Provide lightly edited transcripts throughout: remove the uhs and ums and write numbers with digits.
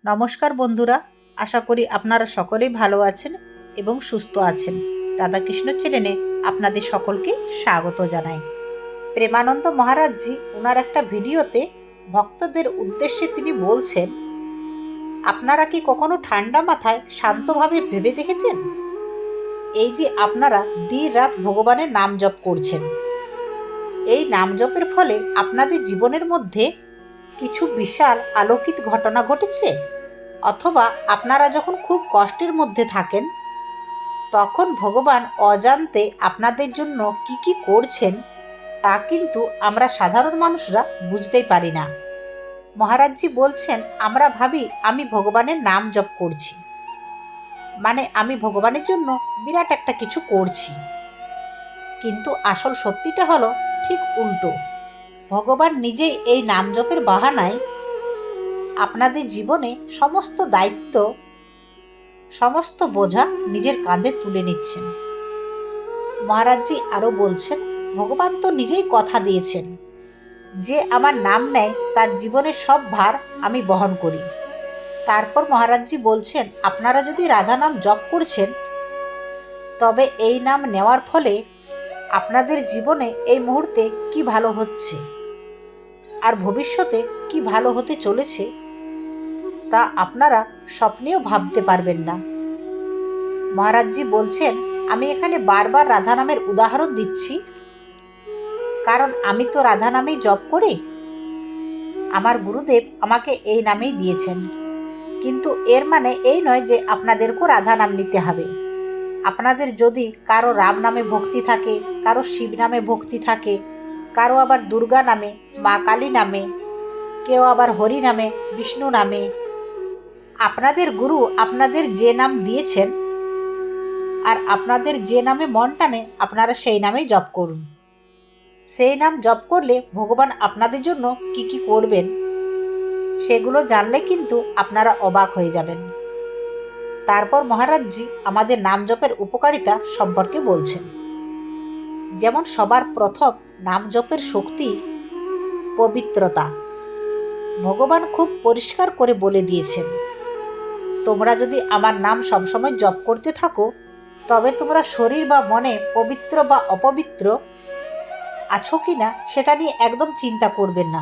নমস্কার বন্ধুরা, আশা করি আপনারা সকলেই ভালো আছেন এবং সুস্থ আছেন। রাধাকৃষ্ণ চ্যানেলে আপনাদের সকলকে স্বাগত জানাই। প্রেমানন্দ মহারাজজি ওনার একটা ভিডিওতে ভক্তদের উদ্দেশ্যে তিনি বলছেন, আপনারা কি কখনো ঠান্ডা মাথায় শান্তভাবে ভেবে দেখেছেন, এই যে আপনারা দিন রাত ভগবানের নাম জপ করছেন, এই নাম জপের ফলে আপনাদের জীবনের মধ্যে কিছু বিশাল আলোকিত ঘটনা ঘটেছে? অথবা আপনারা যখন খুব কষ্টের মধ্যে থাকেন, তখন ভগবান অজান্তে আপনাদের জন্য কি কি করছেন তা কিন্তু আমরা সাধারণ মানুষরা বুঝতেই পারি না। মহারাজজি বলছেন, আমরা ভাবি আমি ভগবানের নাম জপ করছি, মানে আমি ভগবানের জন্য বিরাট একটা কিছু করছি, কিন্তু আসল সত্যিটা হলো ঠিক উল্টো। ভগবান নিজেই এই নাম জপের বাহানায় আপনাদের জীবনে সমস্ত দায়িত্ব, সমস্ত বোঝা নিজের কাঁধে তুলে নিচ্ছেন। মহারাজজি আরও বলছেন, ভগবান তো নিজেই কথা দিয়েছেন, যে আমার নাম নেয় তার জীবনের সব ভার আমি বহন করি। তারপর মহারাজজি বলছেন, আপনারা যদি রাধা নাম জপ করছেন, তবে এই নাম নেওয়ার ফলে আপনাদের জীবনে এই মুহূর্তে কি ভালো হচ্ছে আর ভবিষ্যতে কি ভালো হতে চলেছে তা আপনারা স্বপ্নেও ভাবতে পারবেন না। মহারাজজি বলছেন, আমি এখানে বারবার রাধা নামের উদাহরণ দিচ্ছি, কারণ আমি তো রাধা নামেই জপ করি। আমার গুরুদেব আমাকে এই নামেই দিয়েছেন, কিন্তু এর মানে এই নয় যে আপনাদেরকেও রাধা নাম নিতে হবে। আপনাদের যদি কারো রাম নামে ভক্তি থাকে, কারো শিব নামে ভক্তি থাকে, কারো আবার দুর্গা নামে, মা কালী নামে, কেউ আবার হরি নামে, বিষ্ণু নামে, আপনাদের গুরু আপনাদের যে নাম দিয়েছেন আর আপনাদের যে নামে মন টানে আপনারা সেই নামেই জপ করুন। সেই নাম জপ করলে ভগবান আপনাদের জন্য কি কি করবেন সেগুলো জানলে কিন্তু আপনারা অবাক হয়ে যাবেন। তারপর মহারাজজি আমাদের নাম জপের উপকারিতা সম্পর্কে বলছেন। যেমন সবার প্রথম নাম জপের শক্তি পবিত্রতা। ভগবান খুব পরিষ্কার করে বলে দিয়েছেন, তোমরা যদি আমার নাম সবসময় জপ করতে থাকো, তবে তোমরা শরীর বা মনে পবিত্র বা অপবিত্র আছো কিনা সেটা নিয়ে একদম চিন্তা করবেন না।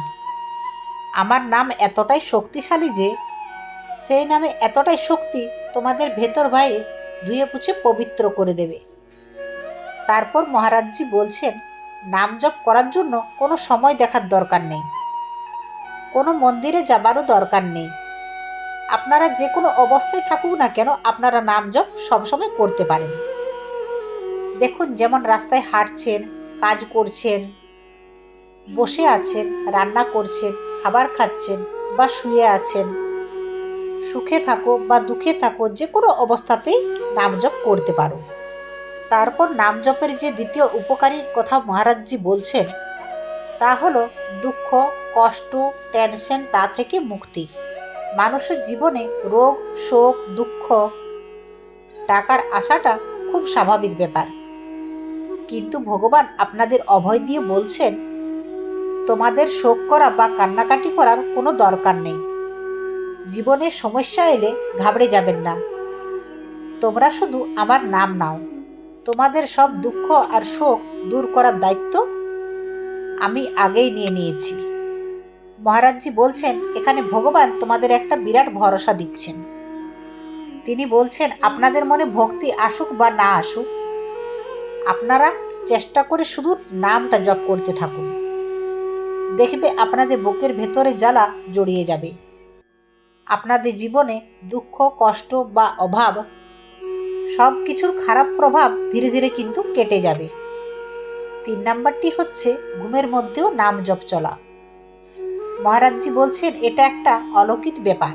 আমার নাম এতটাই শক্তিশালী যে সেই নামে এতটাই শক্তি তোমাদের ভেতর বাইরে ধুয়ে পুছে পবিত্র করে দেবে। তারপর মহারাজজি বলছেন, নাম জপ করার জন্য কোনো সময় দেখার দরকার নেই, কোনো মন্দিরে যাবারও দরকার নেই। আপনারা যে কোনো অবস্থায় থাকুক না কেন, আপনারা নাম জপ সবসময় করতে পারেন। দেখুন, যেমন রাস্তায় হাঁটছেন, কাজ করছেন, বসে আছেন, রান্না করছেন, খাবার খাচ্ছেন বা শুয়ে আছেন, সুখে থাকো বা দুঃখে থাকো, যে কোনো অবস্থাতেই নাম জপ করতে পারো। তারপর নাম জপের যে দ্বিতীয় উপকারীর কথা মহারাজজি বলছেন, তা হলো দুঃখ, কষ্ট, টেনশন তা থেকে মুক্তি। মানুষের জীবনে রোগ, শোক, দুঃখ, টাকার আশাটা খুব স্বাভাবিক ব্যাপার, কিন্তু ভগবান আপনাদের অভয় দিয়ে বলছেন, তোমাদের শোক করা বা কান্নাকাটি করার কোনো দরকার নেই। জীবনের সমস্যা এলে ঘাবড়ে যাবেন না, তোমরা শুধু আমার নাম নাও, তোমাদের সব দুঃখ আর শোক দূর করার দায়িত্ব আমি আগেই নিয়ে নিয়েছি। মহারাজজি বলছেন, এখানে ভগবান তোমাদের একটা বিরাট ভরসা দিচ্ছেন। তিনি বলছেন, আপনাদের মনে ভক্তি আসুক বা না আসুক, আপনারা চেষ্টা করে শুধু নামটা জপ করতে থাকুন। দেখবে আপনাদের বুকের ভেতরে জ্বালা জড়িয়ে যাবে। আপনাদের জীবনে দুঃখ, কষ্ট বা অভাব সব কিছুর খারাপ প্রভাব ধীরে ধীরে কিন্তু কেটে যাবে। 3 নাম্বারটি হচ্ছে ঘুমের মধ্যেও নাম জপ চলা। মহারাজজি বলছেন, এটা একটা অলৌকিক ব্যাপার,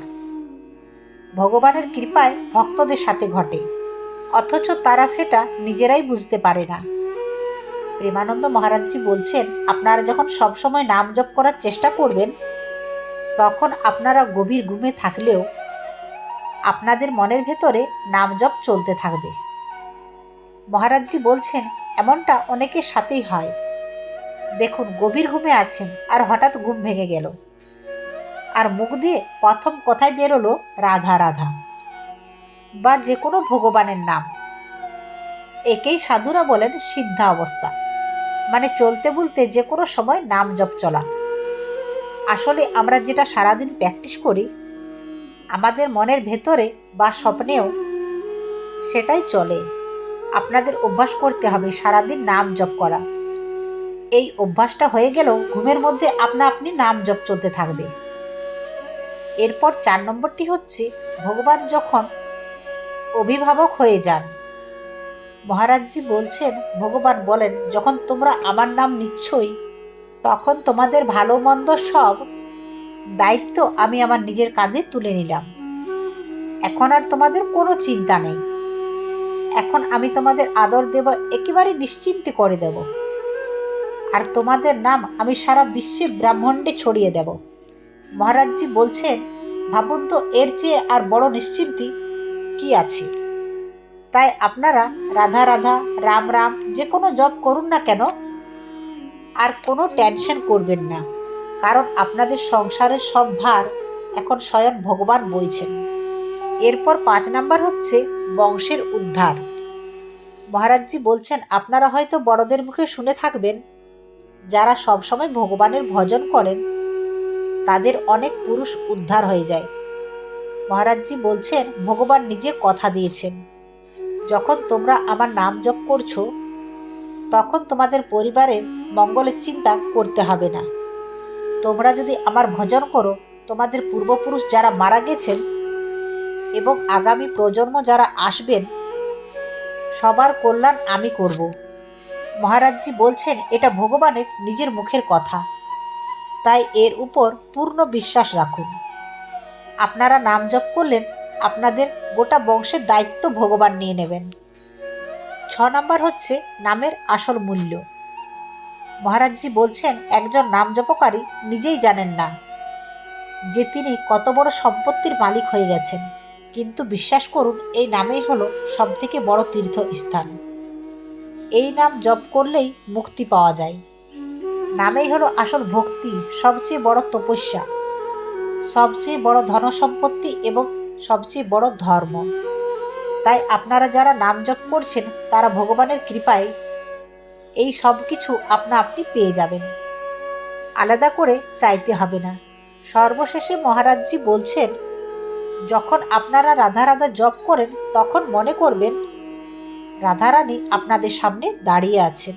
ভগবানের কৃপায় ভক্তদের সাথে ঘটে, অথচ তারা সেটা নিজেরাই বুঝতে পারে না। প্রেমানন্দ মহারাজজি বলছেন, আপনারা যখন সবসময় নাম জপ করার চেষ্টা করবেন, তখন আপনারা গভীর ঘুমে থাকলেও আপনাদের মনের ভেতরে নাম জপ চলতে থাকবে। মহারাজজি বলছেন, এমনটা অনেকের সাথেই হয়। দেখুন, গভীর ঘুমে আছেন আর হঠাৎ ঘুম ভেঙে গেল, আর মুখ দিয়ে প্রথম কথাই বেরোলো রাধা রাধা বা যে কোনো ভগবানের নাম। একেই সাধুরা বলেন সিদ্ধা অবস্থা, মানে চলতে বলতে যে কোনো সময় নাম জপ চলা। আসলে আমরা যেটা সারাদিন প্র্যাকটিস করি, আমাদের মনের ভেতরে বা স্বপ্নেও সেটাই চলে। আপনাদের অভ্যাস করতে হবে সারাদিন নাম জপ করা। এই অভ্যাসটা হয়ে গেলেও ঘুমের মধ্যে আপনা আপনি নাম জপ চলতে থাকবে। এরপর 4 নম্বরটি হচ্ছে ভগবান যখন অভিভাবক হয়ে যান। মহারাজজি বলছেন, ভগবান বলেন, যখন তোমরা আমার নাম নিচ্ছই, তখন তোমাদের ভালো মন্দ সব দায়িত্ব আমি আমার নিজের কাঁধে তুলে নিলাম। এখন আর তোমাদের কোনো চিন্তা নেই। এখন আমি তোমাদের আদর দেব, একেবারে নিশ্চিন্তে করে দেব। আর তোমাদের নাম আমি সারা বিশ্বে ব্রাহ্মণ্ডে ছড়িয়ে দেব। মহারাজজি বলছেন, ভাবুন তো এর চেয়ে আর বড় নিশ্চিন্তি কি আছে। তাই আপনারা রাধা রাধা, রাম রাম যে কোনো জপ করুন না কেন, আর কোনো টেনশন করবেন না, কারণ আপনাদের সংসারের সব ভার এখন স্বয়ং ভগবান বইছেন। এরপর 5 নাম্বার হচ্ছে বংশের উদ্ধার। মহারাজজি বলছেন, আপনারা হয়তো বড়দের মুখে শুনে থাকবেন, যারা সবসময় ভগবানের ভজন করেন তাদের অনেক পুরুষ উদ্ধার হয়ে যায়। মহারাজজি বলছেন, ভগবান নিজে কথা দিয়েছেন, যখন তোমরা আমার নাম জপ করছো, তখন তোমাদের পরিবারের মঙ্গলের চিন্তা করতে হবে না। তোমরা যদি আমার ভজন করো, তোমাদের পূর্বপুরুষ যারা মারা গেছেন এবং আগামী প্রজন্ম যারা আসবেন, সবার কল্যাণ আমি করব। মহারাজজি বলছেন, এটা ভগবানের নিজের মুখের কথা, তাই এর উপর পূর্ণ বিশ্বাস রাখুন। আপনারা নাম জপ করলেন, আপনাদের গোটা বংশের দায়িত্ব ভগবান নিয়ে নেবেন। 6 নাম্বার হচ্ছে নামের আসল মূল্য। মহারাজজি বলছেন, একজন নাম জপকারী নিজেই জানেন না যে তিনি কত বড় সম্পত্তির মালিক হয়ে গেছেন, কিন্তু বিশ্বাস করুন, এই নামেই হলো সবথেকে বড় তীর্থস্থান। এই নাম জপ করলেই মুক্তি পাওয়া যায়। নামেই হলো আসল ভক্তি, সবচেয়ে বড় তপস্যা, সবচেয়ে বড় ধনসম্পত্তি এবং সবচেয়ে বড় ধর্ম। তাই আপনারা যারা নাম জপ করছেন, তারা ভগবানের কৃপায় এই সব কিছু আপনা আপনি পেয়ে যাবেন, আলাদা করে চাইতে হবে না। সর্বশেষে মহারাজজি বলছেন, যখন আপনারা রাধা রাধা জপ করেন, তখন মনে করবেন রাধারানী আপনাদের সামনে দাঁড়িয়ে আছেন।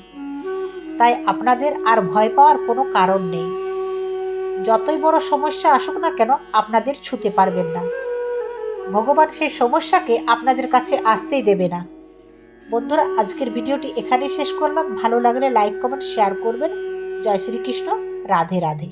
তাই আপনাদের আর ভয় পাওয়ার কোনো কারণ নেই। যতই বড় সমস্যা আসুক না কেন, আপনাদের ছুঁতে পারবেন না। ভগবান সেই সমস্যাকে আপনাদের কাছে আসতেই দেবে না। বন্ধুরা, আজকের ভিডিওটি এখানেই শেষ করলাম। ভালো লাগলে লাইক, কমেন্ট, শেয়ার করবেন। জয় শ্রীকৃষ্ণ। রাধে রাধে।